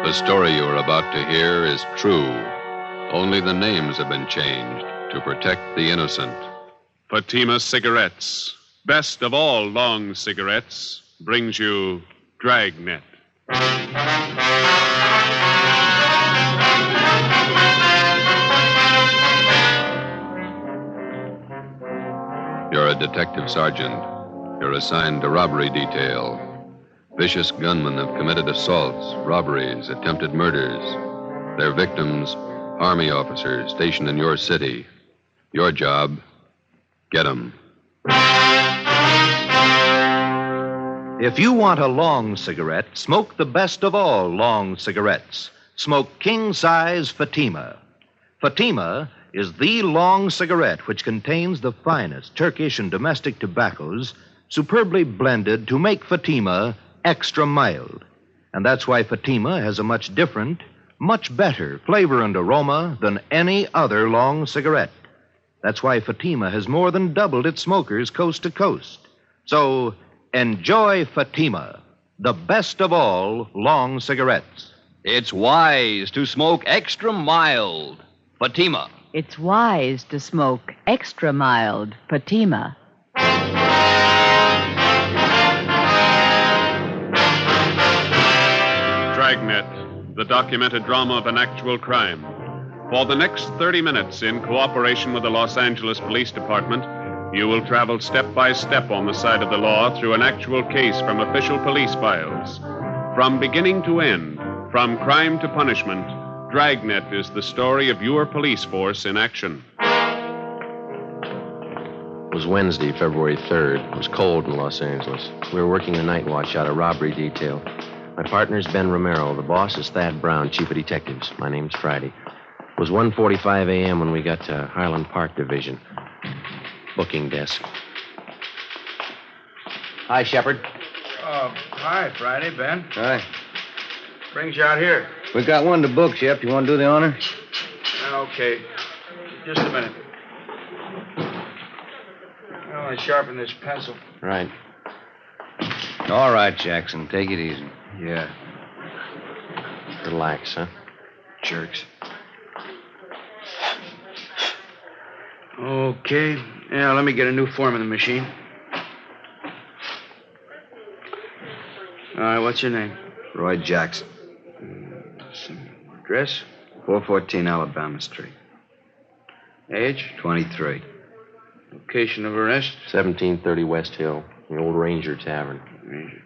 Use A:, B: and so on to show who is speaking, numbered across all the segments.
A: The story you are about to hear is true. Only the names have been changed to protect the innocent.
B: Fatima Cigarettes, best of all long cigarettes, brings you Dragnet.
A: You're a detective sergeant. You're assigned to robbery detail. Vicious gunmen have committed assaults, robberies, attempted murders. Their victims, Army officers stationed in your city. Your job, get 'em.
C: If you want a long cigarette, smoke the best of all long cigarettes. Smoke king-size Fatima. Fatima is the long cigarette which contains the finest Turkish and domestic tobaccos superbly blended to make Fatima extra mild. And that's why Fatima has a much different, much better flavor and aroma than any other long cigarette. That's why Fatima has more than doubled its smokers coast to coast. So enjoy Fatima, the best of all long cigarettes.
D: It's wise to smoke extra mild. Fatima.
E: It's wise to smoke extra mild Fatima.
B: Dragnet, the documented drama of an actual crime. For the next 30 minutes, in cooperation with the Los Angeles Police Department, you will travel step by step on the side of the law through an actual case from official police files. From beginning to end, from crime to punishment, Dragnet is the story of your police force in action.
F: It was Wednesday, February 3rd. It was cold in Los Angeles. We were working the night watch out of robbery detail. My partner's Ben Romero. The boss is Thad Brown, chief of detectives. My name's Friday. It was 1:45 a.m. when we got to Highland Park Division. Booking desk. Hi, Shepard.
G: Oh, hi, Friday, Ben.
H: Hi.
G: Brings you out here.
H: We got one to book, Shep. You want to do the honor?
G: Okay. Just a minute. I want to sharpen this pencil.
F: Right.
H: All right, Jackson. Take it easy.
G: Yeah.
F: Relax, huh?
G: Jerks. Okay. Yeah, let me get a new form in the machine. All right, what's your name?
H: Roy Jackson.
G: Address?
H: 414 Alabama Street.
G: Age?
H: 23.
G: Location of arrest?
F: 1730 West Hill, the old Ranger Tavern.
G: Ranger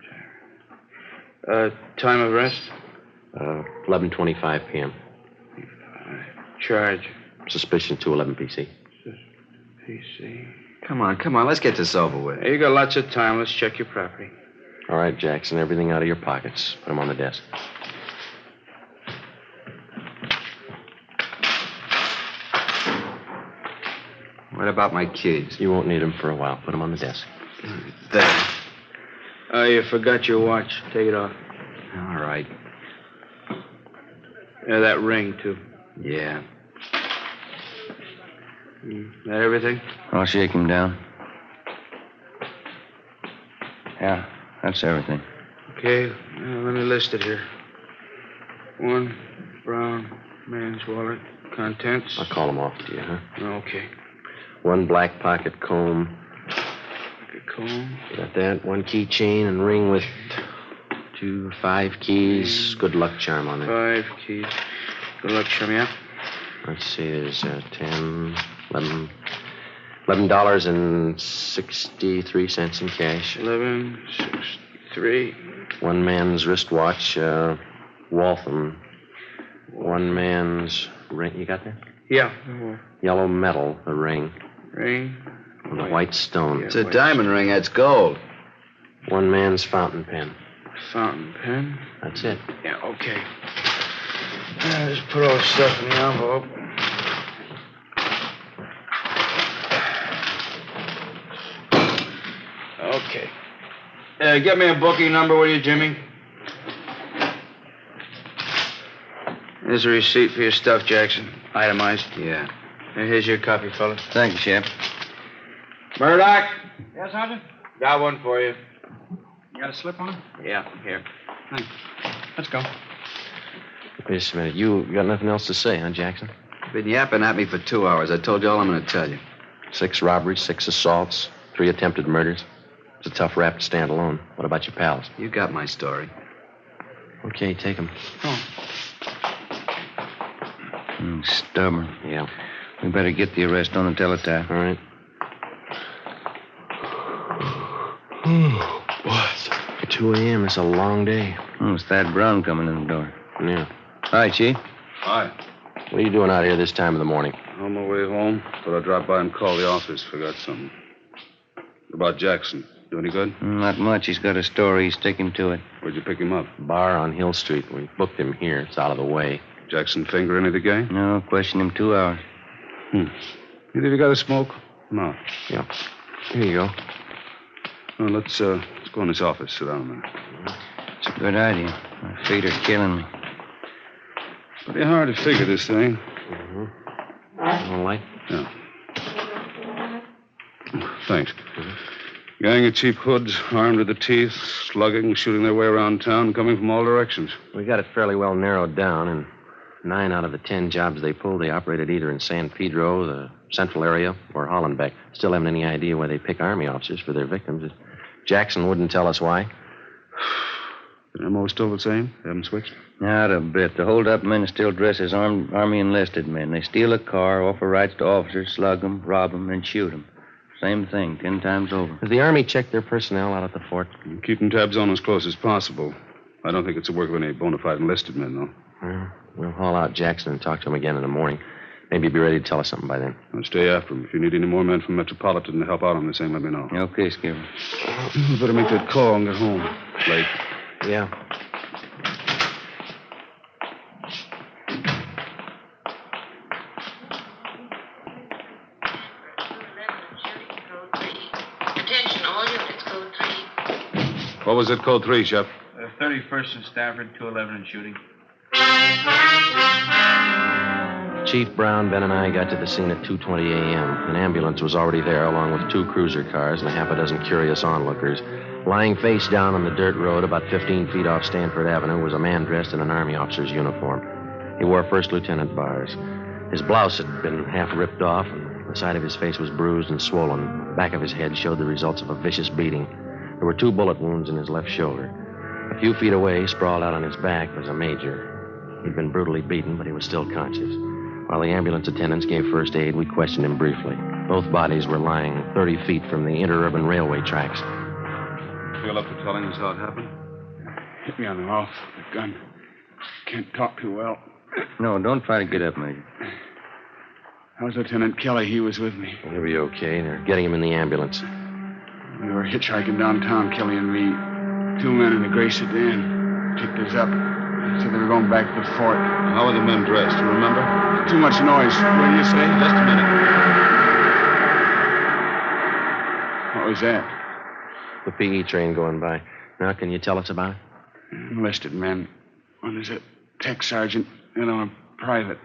G: Tavern. Time of arrest?
F: 11:25 p.m.
G: Charge?
F: Suspicion 211 PC.
G: PC.
H: Come on. Let's get this over with.
G: Hey, you got lots of time. Let's check your property.
F: All right, Jackson, everything out of your pockets. Put them on the desk.
H: What about my keys?
F: You won't need them for a while. Put them on the desk.
H: There.
G: Oh, you forgot your watch. Take it off.
H: All right.
G: Yeah, that ring, too.
H: Yeah.
G: That everything?
H: I'll shake him down. Yeah, that's everything.
G: Okay, let me list it here. 1 brown man's wallet. Contents.
F: I'll call them off to you, huh?
G: Okay.
F: 1 black pocket comb.
G: Pocket comb.
F: Got that? 1 keychain and ring with 5 keys. Good luck charm on it.
G: 5 keys. Good luck, chum, yeah?
F: Let's see, there's 10, $11.63 in cash.
G: 11.63.
F: 1 man's wristwatch, Waltham. 1 man's ring. You got that?
G: Yeah.
F: Yellow metal, the ring.
G: Ring.
F: With a white stone.
G: Yeah,
H: It's a diamond ring. That's gold.
F: 1 man's fountain pen.
G: Fountain pen.
F: That's it.
G: Yeah, okay. Just put all the stuff in the envelope. Okay. Get me a booking number, will you, Jimmy? Here's a receipt for your stuff, Jackson. Itemized.
H: Yeah.
G: And here's your copy, fellas.
H: Thank you, Shep.
G: Murdoch,
I: Yes, Sergeant?
G: got one for you.
I: You got a slip on it?
G: Yeah, here.
I: Thanks. Let's go.
F: Wait just a minute. You got nothing else to say, huh, Jackson?
H: Been yapping at me for 2 hours. I told you all I'm going to tell you.
F: 6 robberies, 6 assaults, 3 attempted murders. It's a tough rap to stand alone. What about your pals?
H: You got my story.
F: Okay, take them.
H: Stubborn.
F: Yeah.
H: We better get the arrest on the teletype.
F: All right. What? 2 a.m. It's a long day.
H: It's Thad Brown coming in the door.
F: Yeah.
H: Hi, Chief.
G: Hi.
F: What are you doing out here this time of the morning?
G: On my way home, thought I'd drop by and call the office. Forgot something. About Jackson. Do any good?
H: Not much. He's got a story. He's sticking to it.
G: Where'd you pick him up?
F: Bar on Hill Street. We booked him here. It's out of the way.
G: Jackson finger any of the gang?
H: No, question him 2 hours.
G: Either of you got a smoke? No.
F: Yeah. Here you go.
G: Well, let's go in his office. Sit down a minute.
H: It's a good idea. My feet are killing me.
G: Pretty hard to figure this thing.
F: All right.
G: Yeah. Thanks. Gang of cheap hoods, armed to the teeth, slugging, shooting their way around town, coming from all directions.
F: We got it fairly well narrowed down, and 9 out of the 10 jobs they pulled, they operated either in San Pedro, the central area, or Hollenbeck. Still haven't any idea why they pick Army officers for their victims. Jackson wouldn't tell us why.
G: The MO's still the same? They haven't switched?
H: Not a bit. The hold-up men still dress as Army enlisted men. They steal a car, offer rights to officers, slug them, rob them, and shoot them. Same thing, 10 times over.
F: Has the Army checked their personnel out at the fort?
G: Keeping tabs on as close as possible. I don't think it's the work of any bona fide enlisted men, though.
F: Well, we'll haul out Jackson and talk to him again in the morning. Maybe he'll be ready to tell us something by then.
G: I'll stay after him. If you need any more men from Metropolitan to help out on this thing, let me know.
H: Okay, Skipper.
G: You better make that call and get home. Late.
F: Yeah.
I: Attention, all units, code 3.
G: What was it, code 3, Shep?
J: 31st and Stafford, 211 and shooting.
F: Chief Brown, Ben, and I got to the scene at 2:20 a.m. An ambulance was already there, along with 2 cruiser cars and a half a dozen curious onlookers. Lying face down on the dirt road about 15 feet off Stanford Avenue was a man dressed in an Army officer's uniform. He wore first lieutenant bars. His blouse had been half ripped off, and the side of his face was bruised and swollen. The back of his head showed the results of a vicious beating. There were 2 bullet wounds in his left shoulder. A few feet away, sprawled out on his back, was a major. He'd been brutally beaten, but he was still conscious. While the ambulance attendants gave first aid, we questioned him briefly. Both bodies were lying 30 feet from the interurban railway tracks.
G: Feel up to telling us how it happened?
J: Hit me on the mouth with a gun. Can't talk too well.
H: No, don't try to get up, Major.
J: That was Lieutenant Kelly. He was with me.
F: He'll be okay. They're getting him in the ambulance.
J: We were hitchhiking downtown, Kelly and me. 2 men in a gray sedan picked us up. Said they were going back to the fort.
G: How were the men dressed? Do you remember?
J: Too much noise. What do you say?
G: Just a minute.
J: What was that?
F: The PE train going by. Now, can you tell us about it?
J: Enlisted men. One is a tech sergeant, and a private.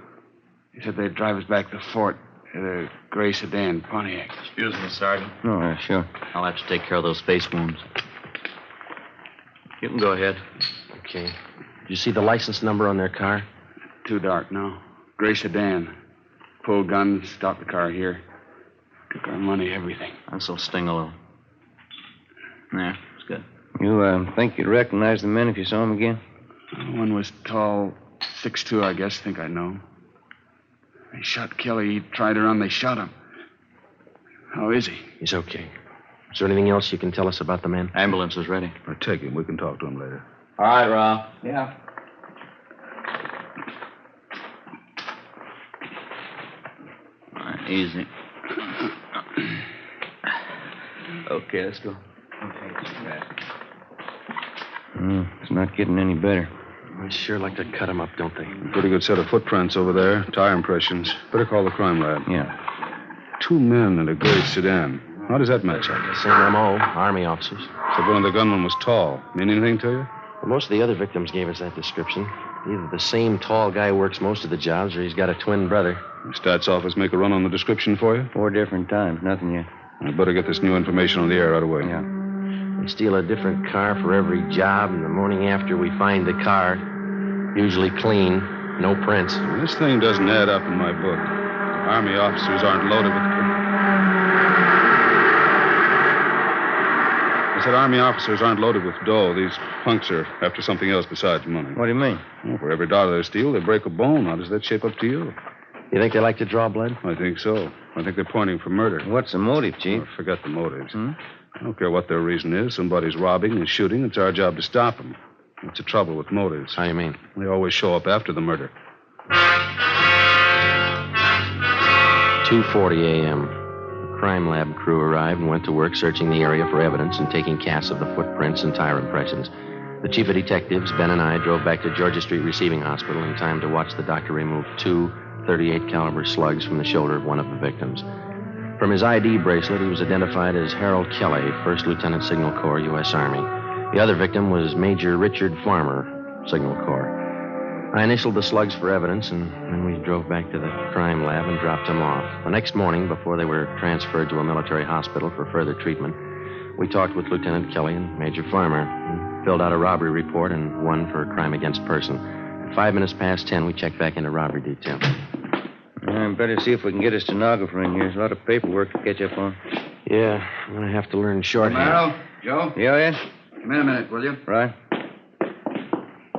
J: He said they'd drive us back to the fort in a gray sedan, Pontiac.
K: Excuse me, Sergeant.
H: Oh, sure.
K: I'll have to take care of those face wounds. You can go ahead.
F: Okay. Did you see the license number on their car?
J: Too dark, no. Gray sedan. Pulled guns, stopped the car here. Took our money, everything.
K: This'll sting a little. There, it's good.
H: You think you'd recognize the men if you saw them again?
J: One was tall, 6'2", I guess. Think I know. They shot Kelly. He tried to run. They shot him. How is he?
F: He's okay. Is there anything else you can tell us about the men?
K: Ambulance is ready.
G: Or take him. We can talk to him later.
K: All right, Rob.
J: Yeah.
K: All right, easy. Okay, let's go.
H: It's not getting any better.
F: They sure like to cut him up, don't they?
G: Pretty good set of footprints over there. Tire impressions. Better call the crime lab.
H: Yeah.
G: 2 men in a gray sedan. How does that match up?
F: Same M.O., Army officers.
G: Said one of the gunmen was tall. Mean anything to you?
F: Well, most of the other victims gave us that description. Either the same tall guy works most of the jobs, or he's got a twin brother.
G: The stats office make a run on the description for you?
H: 4 different times. Nothing yet.
G: I better get this new information on the air right away.
H: Yeah.
F: They steal a different car for every job, and the morning after we find the car, usually clean, No prints.
J: This thing doesn't add up in my book. Army officers aren't loaded with... I said Army officers aren't loaded with dough. These punks are after something else besides money.
H: What do you mean?
J: Well, for every dollar they steal, they break a bone. How does that shape up to you?
F: You think they like to draw blood?
J: I think so. I think they're pointing for murder.
H: What's the motive, Chief?
J: Oh, forget the motives. I don't care what their reason is. Somebody's robbing and shooting. It's our job to stop them. What's the trouble with motives?
F: How you mean?
J: They always show up after the murder.
F: 2:40 a.m. The crime lab crew arrived and went to work searching the area for evidence and taking casts of the footprints and tire impressions. The chief of detectives, Ben, and I drove back to Georgia Street Receiving Hospital in time to watch the doctor remove 2 .38 caliber slugs from the shoulder of one of the victims. From his ID bracelet, he was identified as Harold Kelly, 1st Lieutenant Signal Corps, U.S. Army. The other victim was Major Richard Farmer, Signal Corps. I initialed the slugs for evidence, and then we drove back to the crime lab and dropped them off. The next morning, before they were transferred to a military hospital for further treatment, we talked with Lieutenant Kelly and Major Farmer and filled out a robbery report and one for a crime against person. At 5 minutes past 10, we checked back into robbery detail.
H: I better see if we can get a stenographer in here. There's a lot of paperwork to catch up on.
F: Yeah, I'm going to have to learn shorthand.
L: Romero, Joe?
H: Yeah?
L: Come in a minute, will you?
H: Right.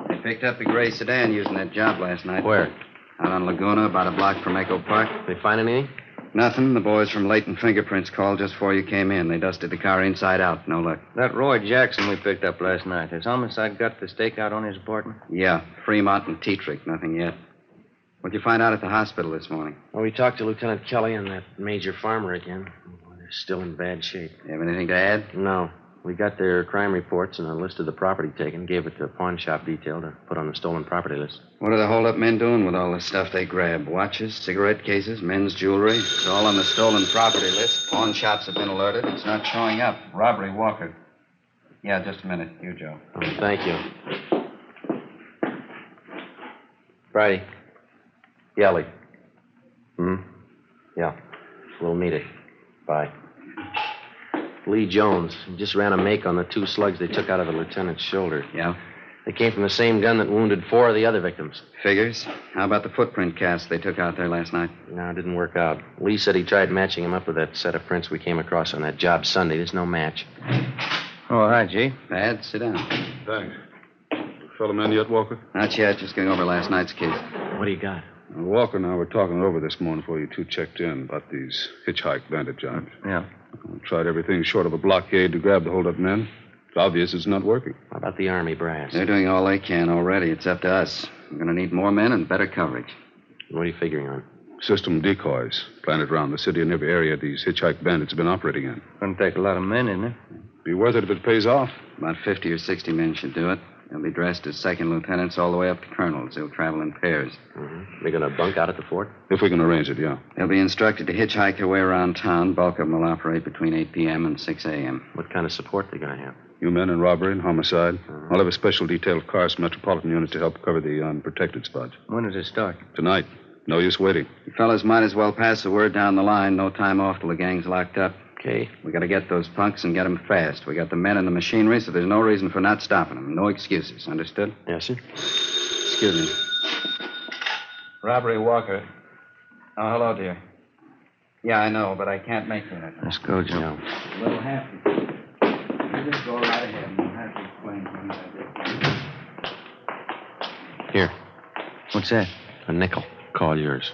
L: They picked up the gray sedan using that job last night.
F: Where?
L: Out on Laguna, about a block from Echo Park.
F: They find anything?
L: Nothing. The boys from Leighton Fingerprints called just before you came in. They dusted the car inside out. No luck.
H: That Roy Jackson we picked up last night. Has homicide got the stakeout on his apartment?
L: Yeah, Fremont and Tetrick. Nothing yet. What'd you find out at the hospital this morning?
F: Well, we talked to Lieutenant Kelly and that Major Farmer again. They're still in bad shape.
L: You have anything to add?
F: No. We got their crime reports and a list of the property taken, gave it to pawn shop detail to put on the stolen property list.
L: What are the hold-up men doing with all the stuff they grab? Watches, cigarette cases, men's jewelry? It's all on the stolen property list. Pawn shops have been alerted. It's not showing up. Robbery, Walker. Yeah, just a minute. You, Joe.
F: Oh, thank you. Friday. Yelly. Yeah. We'll meet it. Bye. Lee Jones. He just ran a make on the 2 slugs they took out of the lieutenant's shoulder.
L: Yeah?
F: They came from the same gun that wounded 4 of the other victims.
L: Figures. How about the footprint cast they took out there last night?
F: No, it didn't work out. Lee said he tried matching him up with that set of prints we came across on that job Sunday. There's no match.
H: Oh, hi, G.
L: Bad. Sit down.
J: Thanks. Fellow man yet, Walker?
L: Not yet. Just going over last night's case.
F: What do you got?
J: Walker and I were talking over this morning before you two checked in about these hitchhike bandit jobs.
H: Yeah.
J: We tried everything short of a blockade to grab the hold-up men. It's obvious it's not working.
F: How about the Army brass?
L: They're doing all they can already. It's up to us. We're going to need more men and better coverage.
F: What are you figuring on?
J: System decoys planted around the city and every area these hitchhike bandits have been operating in.
H: Gonna take a lot of men, isn't it?
J: Be worth it if it pays off.
L: About 50 or 60 men should do it. They'll be dressed as second lieutenants all the way up to colonels. They'll travel in pairs.
F: Mm-hmm. They're going to bunk out at the fort?
J: If we can arrange it, yeah.
L: They'll be instructed to hitchhike their way around town. Bulk of them will operate between 8 p.m. and 6 a.m.
F: What kind of support are they going to have?
J: You men in robbery and homicide. I'll have a special detailed cars from Metropolitan Unit to help cover the unprotected spots.
H: When does it start?
J: Tonight. No use waiting.
L: You fellas might as well pass the word down the line. No time off till the gang's locked up.
F: Okay.
L: We got to get those punks and get them fast. We got the men and the machinery, so there's no reason for not stopping them. No excuses. Understood?
F: Yes, sir.
L: Excuse me.
K: Robbery, Walker. Oh, hello, dear.
L: Yeah, I know, but I can't make that.
H: Let's go, Joe.
L: A little happy. You just go right ahead and we'll have to explain things I did.
F: Here.
H: What's that?
F: A nickel. Call yours.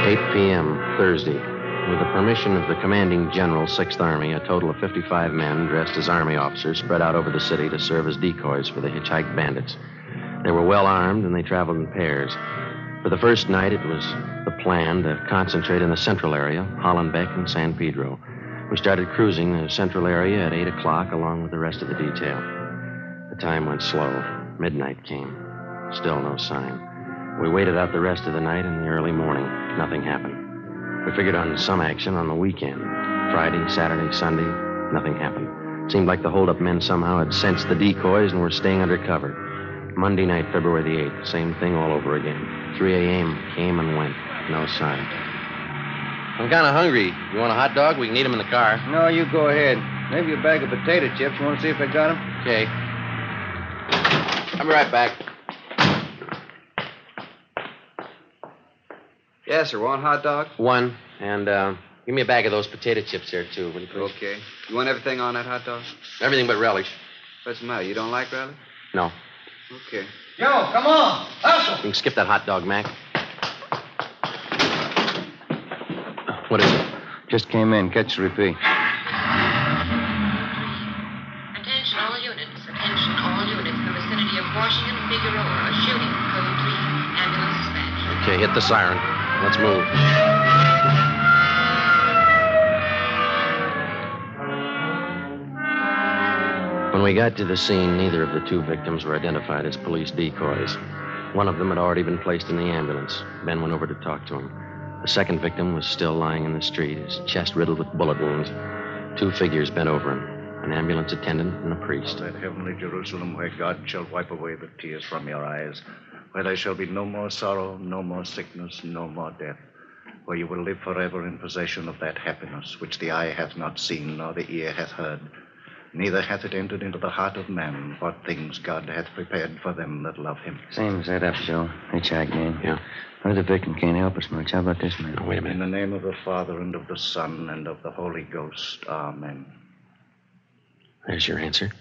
F: 8 p.m., Thursday. With the permission of the commanding general, 6th Army, a total of 55 men dressed as Army officers spread out over the city to serve as decoys for the hitchhiked bandits. They were well armed, and they traveled in pairs. For the first night, it was the plan to concentrate in the central area, Hollenbeck and San Pedro. We started cruising the central area at 8 o'clock along with the rest of the detail. The time went slow. Midnight came. Still no sign. We waited out the rest of the night and the early morning. Nothing happened. We figured on some action on the weekend. Friday, Saturday, Sunday, nothing happened. It seemed like the hold-up men somehow had sensed the decoys and were staying under cover. Monday night, February the 8th, same thing all over again. 3 a.m. came and went. No sign. I'm kind of hungry. You want a hot dog? We can eat them in the car.
H: No, you go ahead. Maybe a bag of potato chips. You want to see if I got them?
F: Okay. I'll be right back.
L: Yes, sir. Want hot dog?
F: One. And give me a bag of those potato chips there, too, will you please?
L: Okay. You want everything on that hot dog?
F: Everything but relish.
L: What's the matter? You don't like relish?
F: No.
L: Okay.
C: Joe, come on. Hustle.
F: You can skip that hot dog, Mac. What is it?
H: Just came in. Catch the repeat.
I: Attention all units. Attention all units. The vicinity of Washington, Figueroa. A shooting. Code 3. Ambulance dispatch.
F: Okay, hit the siren. Let's move. When we got to the scene, neither of the two victims were identified as police decoys. One of them had already been placed in the ambulance. Ben went over to talk to him. The second victim was still lying in the street, his chest riddled with bullet wounds. Two figures bent over him, an ambulance attendant and a priest.
M: That heavenly Jerusalem where God shall wipe away the tears from your eyes, where there shall be no more sorrow, no more sickness, no more death, where you will live forever in possession of that happiness which the eye hath not seen nor the ear hath heard, neither hath it entered into the heart of man what things God hath prepared for them that love him.
H: Same as that up, Joe. Hitchhike man.
F: Yeah.
H: Our other victim can't help us much. How about this man?
F: Oh, wait a minute.
M: In the name of the Father, and of the Son, and of the Holy Ghost. Amen.
F: There's your answer.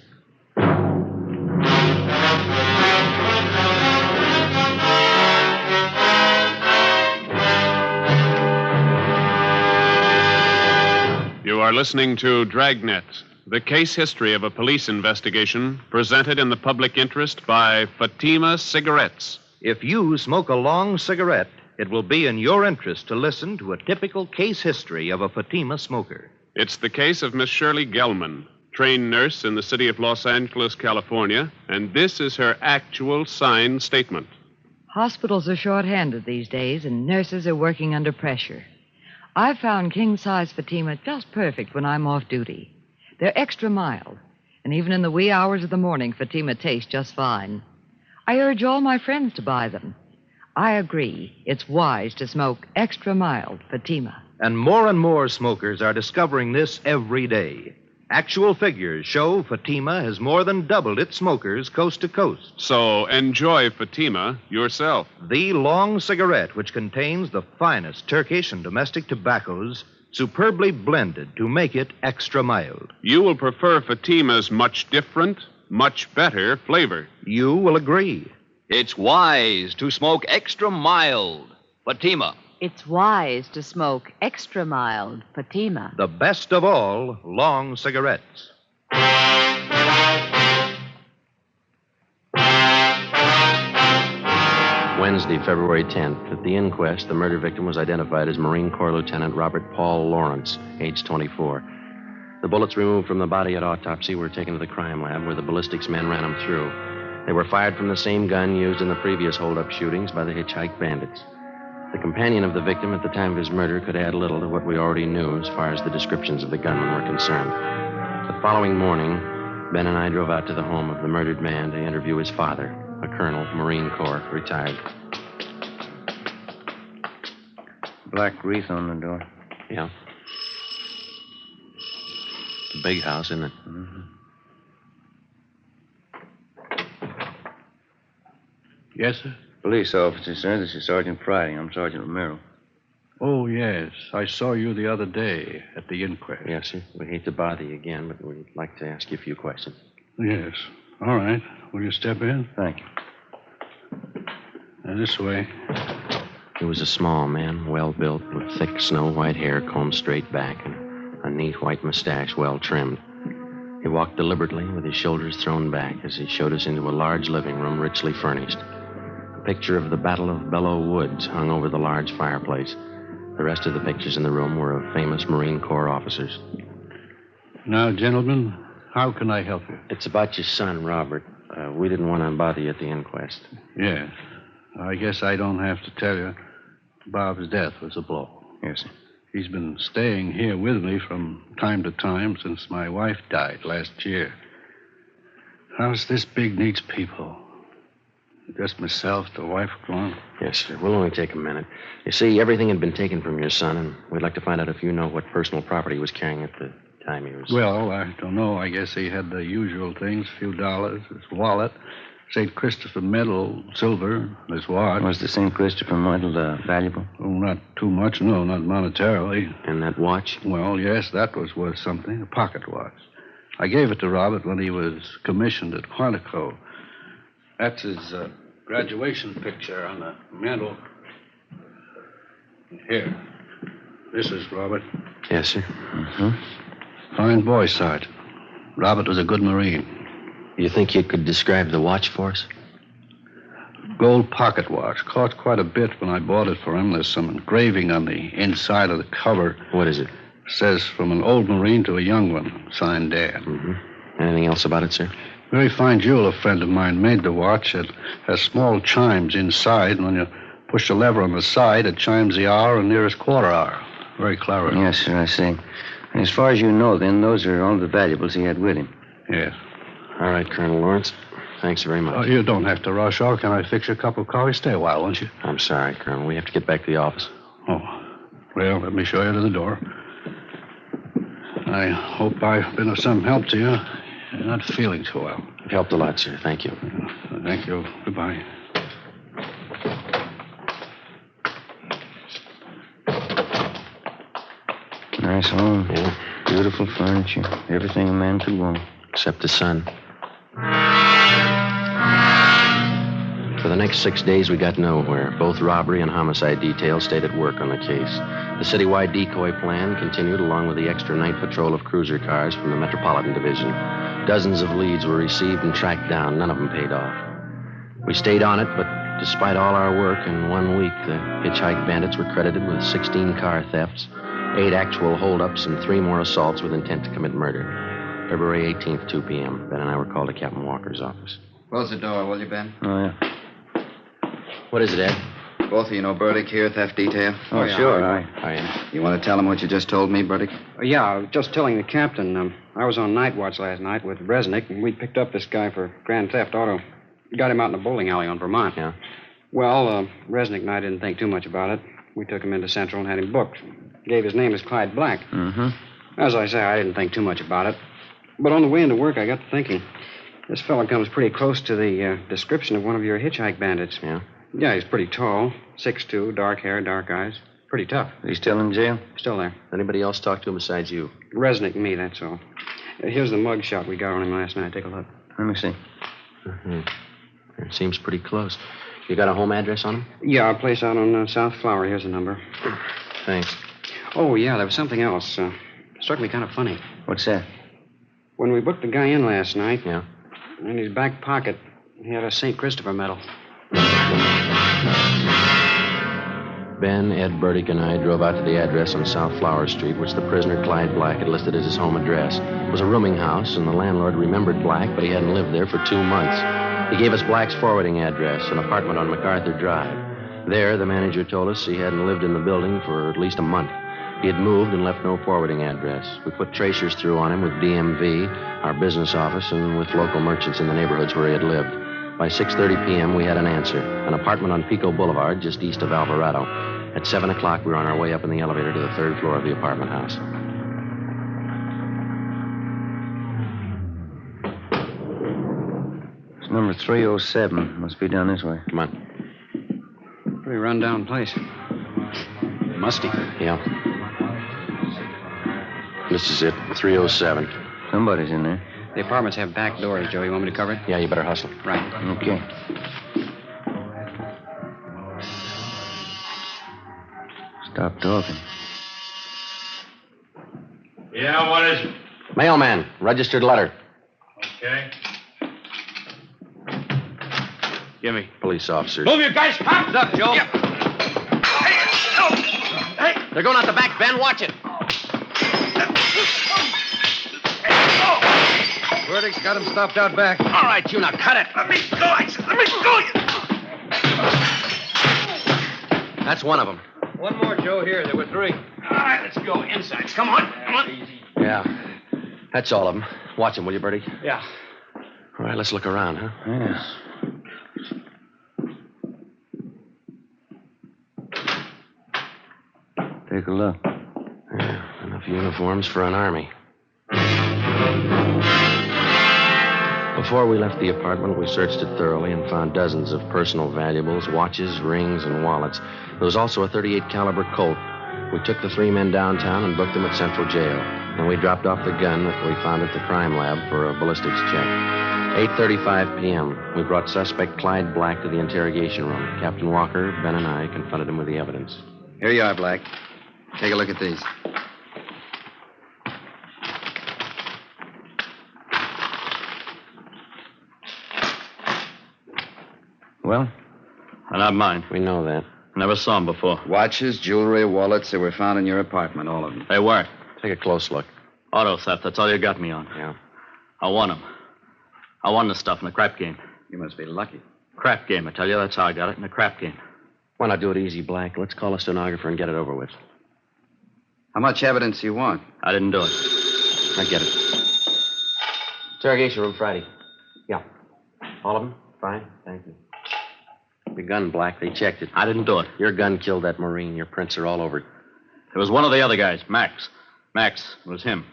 B: You are listening to Dragnet, the case history of a police investigation presented in the public interest by Fatima Cigarettes.
C: If you smoke a long cigarette, it will be in your interest to listen to a typical case history of a Fatima smoker.
B: It's the case of Miss Shirley Gelman, trained nurse in the city of Los Angeles, California, and this is her actual signed statement.
E: Hospitals are short-handed these days, and nurses are working under pressure. I've found king-size Fatima just perfect when I'm off duty. They're extra mild, and even in the wee hours of the morning, Fatima tastes just fine. I urge all my friends to buy them. I agree, it's wise to smoke extra mild Fatima.
C: And more smokers are discovering this every day. Actual figures show Fatima has more than doubled its smokers coast to coast.
B: So enjoy Fatima yourself.
C: The long cigarette, which contains the finest Turkish and domestic tobaccos, superbly blended to make it extra mild.
B: You will prefer Fatima's much different, much better flavor.
C: You will agree.
D: It's wise to smoke extra mild Fatima.
E: It's wise to smoke extra mild Fatima.
C: The best of all long cigarettes.
F: Wednesday, February 10th. At the inquest, the murder victim was identified as Marine Corps Lieutenant Robert Paul Lawrence, age 24. The bullets removed from the body at autopsy were taken to the crime lab where the ballistics men ran them through. They were fired from the same gun used in the previous hold-up shootings by the hitchhike bandits. The companion of the victim at the time of his murder could add little to what we already knew as far as the descriptions of the gunmen were concerned. The following morning, Ben and I drove out to the home of the murdered man to interview his father, a colonel, Marine Corps, retired.
H: Black wreath on the door.
F: Yeah. It's a big house, isn't it?
H: Mm-hmm.
N: Yes, sir?
H: Police officer, sir. This is Sergeant Friday. I'm Sergeant Romero.
N: Oh, yes. I saw you the other day at the inquest.
F: Yes, sir. We hate to bother you again, but we'd like to ask you a few questions.
N: Yes. All right. Will you step in?
H: Thank you.
N: This way.
F: He was a small man, well-built, with thick snow-white hair combed straight back and a neat white mustache well trimmed. He walked deliberately with his shoulders thrown back as he showed us into a large living room richly furnished. A picture of the Battle of Belleau Woods hung over the large fireplace. The rest of the pictures in the room were of famous Marine Corps officers.
N: Now, gentlemen, how can I help you?
F: It's about your son, Robert. We didn't want to bother you at the inquest.
N: Yes. I guess I don't have to tell you. Bob's death was a blow.
H: Yes, sir.
N: He's been staying here with me from time to time since my wife died last year. House this big needs people. Just myself, the wife gone.
F: Yes, sir. We'll only take a minute. You see, everything had been taken from your son, and we'd like to find out if you know what personal property he was carrying at the time he was...
N: Well, I don't know. I guess he had the usual things, a few dollars, his wallet, St. Christopher medal, silver, his watch.
H: Was the St. Christopher medal valuable?
N: Oh, not too much, no, not monetarily.
F: And that watch?
N: Well, yes, that was worth something, a pocket watch. I gave it to Robert when he was commissioned at Quantico. That's his graduation picture on the mantel. Here. This is Robert.
F: Yes, sir.
N: Mm-hmm. Fine boy, Sergeant. Robert was a good Marine.
F: You think you could describe the watch for us?
N: Gold pocket watch. Cost quite a bit when I bought it for him. There's some engraving on the inside of the cover.
F: What is it?
N: Says from an old Marine to a young one. Signed Dad.
F: Mm-hmm. Anything else about it, sir?
N: Very fine jeweler friend of mine made the watch. It has small chimes inside. And when you push the lever on the side, it chimes the hour and nearest quarter hour. Very clever.
H: Yes, sir, I see. And as far as you know, then, those are all the valuables he had with him.
N: Yes.
F: All right, Colonel Lawrence. Thanks very much.
N: You don't have to rush off. Can I fix you a cup of coffee? Stay a while, won't you?
F: I'm sorry, Colonel. We have to get back to the office.
N: Oh. Well, let me show you to the door. I hope I've been of some help to you. You're not feeling too well.
F: You've helped a lot, sir. Thank you.
N: Thank you. Goodbye.
H: Nice home. Yeah. Beautiful furniture. Everything a man could want.
F: Except the sun. For the next 6 days, we got nowhere. Both robbery and homicide details stayed at work on the case. The citywide decoy plan continued along with the extra night patrol of cruiser cars from the Metropolitan Division. Dozens of leads were received and tracked down. None of them paid off. We stayed on it, but despite all our work, in 1 week, the hitchhike bandits were credited with 16 car thefts, 8 actual holdups, and 3 more assaults with intent to commit murder. February 18th, 2 p.m. Ben and I were called to Captain Walker's office.
L: Close the door, will you, Ben?
H: Oh, yeah.
F: What is it, Ed?
L: Both of you know Burdick here, theft detail?
H: Oh, yeah, sure.
F: Hi.
L: You want to tell him what you just told me, Burdick?
O: Yeah, I was just telling the captain. I was on night watch last night with Resnick, and we picked up this guy for grand theft auto. Got him out in a bowling alley on Vermont.
F: Yeah.
O: Well, Resnick and I didn't think too much about it. We took him into Central and had him booked. Gave his name as Clyde Black.
H: Mm-hmm.
O: As I say, I didn't think too much about it. But on the way into work, I got to thinking. This fellow comes pretty close to the description of one of your hitchhike bandits.
F: Yeah?
O: Yeah, he's pretty tall, 6'2", dark hair, dark eyes. Pretty tough.
H: He's still in jail?
O: Still there.
F: Anybody else talk to him besides you?
O: Resnick and me, that's all. Here's the mug shot we got on him last night. Take a look.
H: Let me see.
F: Mm-hmm. It seems pretty close. You got a home address on him?
O: Yeah, a place out on South Flower. Here's the number.
F: Thanks.
O: Oh, yeah, there was something else. Struck me kind of funny.
H: What's that?
O: When we booked the guy in last night...
F: Yeah?
O: In his back pocket, he had a St. Christopher medal.
F: Ben, Ed, Burdick, and I drove out to the address on South Flower Street, which the prisoner Clyde Black had listed as his home address. It was a rooming house, and the landlord remembered Black, but he hadn't lived there for 2 months. He gave us Black's forwarding address, an apartment on MacArthur Drive. There, the manager told us he hadn't lived in the building for at least a month. He had moved and left no forwarding address. We put tracers through on him with DMV, our business office, and with local merchants in the neighborhoods where he had lived. By 6:30 p.m., we had an answer. An apartment on Pico Boulevard, just east of Alvarado. At 7 o'clock, we were on our way up in the elevator to the 3rd floor of the apartment house.
H: It's number 307. Must be down this way.
F: Come on.
O: Pretty run-down place. Musty.
F: Yeah. This is it, 307.
H: Somebody's in there.
O: The apartments have back doors, Joe. You want me to cover it?
F: Yeah, you better hustle.
O: Right.
H: Okay. Stop talking.
P: Yeah, what is it?
F: Mailman, registered letter.
P: Okay.
O: Give me.
F: Police officers.
P: Move you guys. Hands
F: up, Joe.
P: Yeah.
F: Hey, they're going out the back, Ben. Watch it.
C: Burdick's got him stopped out back.
F: All right, you now cut it.
P: Let me go. I said, let me go.
F: That's one of them.
C: One more, Joe, here. There were 3.
P: All right, let's go inside. Come on. Come on.
F: Yeah, that's all of them. Watch them, will you, Bertie?
O: Yeah.
F: All right, let's look around, huh?
H: Yeah. Take a look.
F: Yeah, enough uniforms for an army. Before we left the apartment, we searched it thoroughly and found dozens of personal valuables, watches, rings, and wallets. There was also a .38 caliber Colt. We took the 3 men downtown and booked them at Central Jail. Then we dropped off the gun that we found at the crime lab for a ballistics check. 8:35 p.m., we brought suspect Clyde Black to the interrogation room. Captain Walker, Ben, and I confronted him with the evidence.
L: Here you are, Black. Take a look at these.
K: Well, they're not mine.
F: We know that.
K: Never saw them before.
L: Watches, jewelry, wallets, they were found in your apartment, all of them.
K: They were.
F: Take a close look.
K: Auto theft, that's all you got me on.
F: Yeah.
K: I won them. I won the stuff in the crap game.
L: You must be lucky.
K: Crap game, I tell you. That's how I got it, in the crap game.
F: Why not do it easy, Black? Let's call a stenographer and get it over with.
L: How much evidence do you want?
K: I didn't do it.
F: I get it. Interrogation room Friday. Yeah. All of them? Fine. Thank you. Your gun, Black. They checked it.
K: I didn't do it.
F: Your gun killed that Marine. Your prints are all over it.
K: It was one of the other guys, Max. Max, it was him.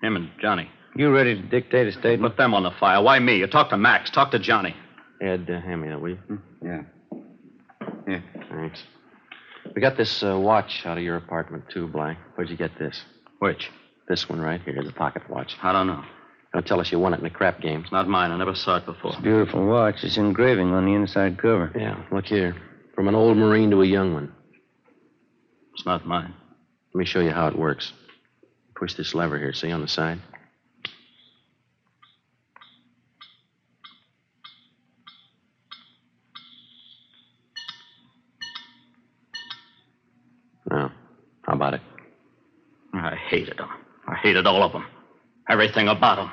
K: Him and Johnny.
H: You ready to dictate a statement?
K: Put them on the file. Why me? You talk to Max. Talk to Johnny.
F: Ed, hand me that, will you?
L: Yeah. Here.
F: Thanks. We got this watch out of your apartment, too, Black. Where'd you get this?
K: Which?
F: This one right here, the pocket watch.
K: I don't know.
F: Don't tell us you won it in the crap game.
K: It's not mine. I never saw it before.
H: It's a beautiful watch. It's engraving on the inside cover.
F: Yeah, look here. From an old Marine to a young one.
K: It's not mine.
F: Let me show you how it works. Push this lever here, see, on the side? Now, how about it?
K: I hated them. I hated all of them. Everything about them.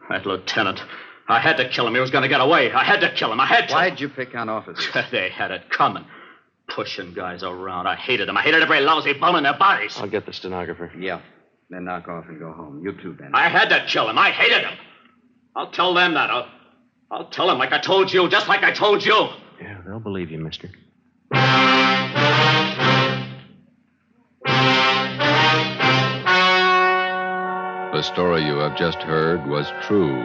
K: That lieutenant. I had to kill him. He was going to get away. I had to kill him. I had to.
L: Why'd you pick on officers?
K: They had it coming. Pushing guys around. I hated them. I hated every lousy bum in their bodies.
F: I'll get the stenographer.
L: Yeah. Then knock off and go home. You too, Ben.
K: I had to kill him. I hated him. I'll tell them that. I'll tell them like I told you, just like I told you.
F: Yeah, they'll believe you, mister.
A: The story you have just heard was true.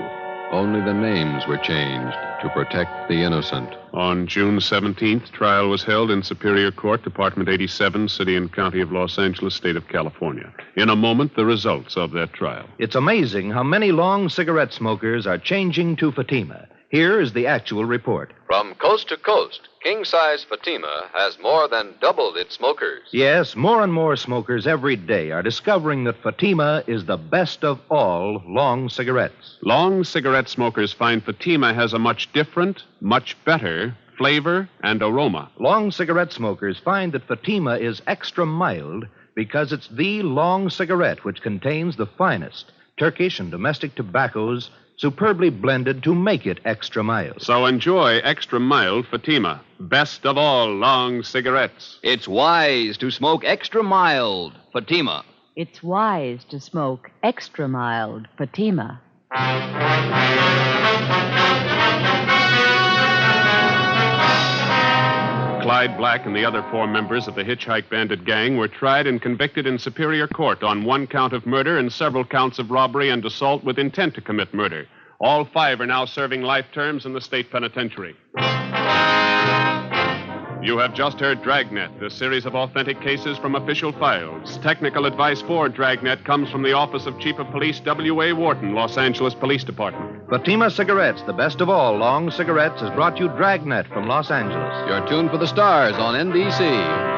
A: Only the names were changed to protect the innocent.
B: On June 17th, trial was held in Superior Court, Department 87, City and County of Los Angeles, State of California. In a moment, the results of that trial.
C: It's amazing how many long cigarette smokers are changing to Fatima. Here is the actual report.
A: From coast to coast, king-size Fatima has more than doubled its smokers.
C: Yes, more and more smokers every day are discovering that Fatima is the best of all long cigarettes.
B: Long cigarette smokers find Fatima has a much different, much better flavor and aroma.
C: Long cigarette smokers find that Fatima is extra mild because it's the long cigarette which contains the finest Turkish and domestic tobaccos superbly blended to make it extra mild.
B: So enjoy extra mild Fatima, best of all long cigarettes.
D: It's wise to smoke extra mild Fatima.
Q: It's wise to smoke extra mild Fatima.
B: Clyde Black and the other 4 members of the Hitchhike Bandit gang were tried and convicted in Superior Court on 1 count of murder and several counts of robbery and assault with intent to commit murder. All 5 are now serving life terms in the state penitentiary. You have just heard Dragnet, a series of authentic cases from official files. Technical advice for Dragnet comes from the Office of Chief of Police W.A. Wharton, Los Angeles Police Department.
C: Fatima Cigarettes, the best of all long cigarettes, has brought you Dragnet from Los Angeles.
A: You're tuned for the stars on NBC.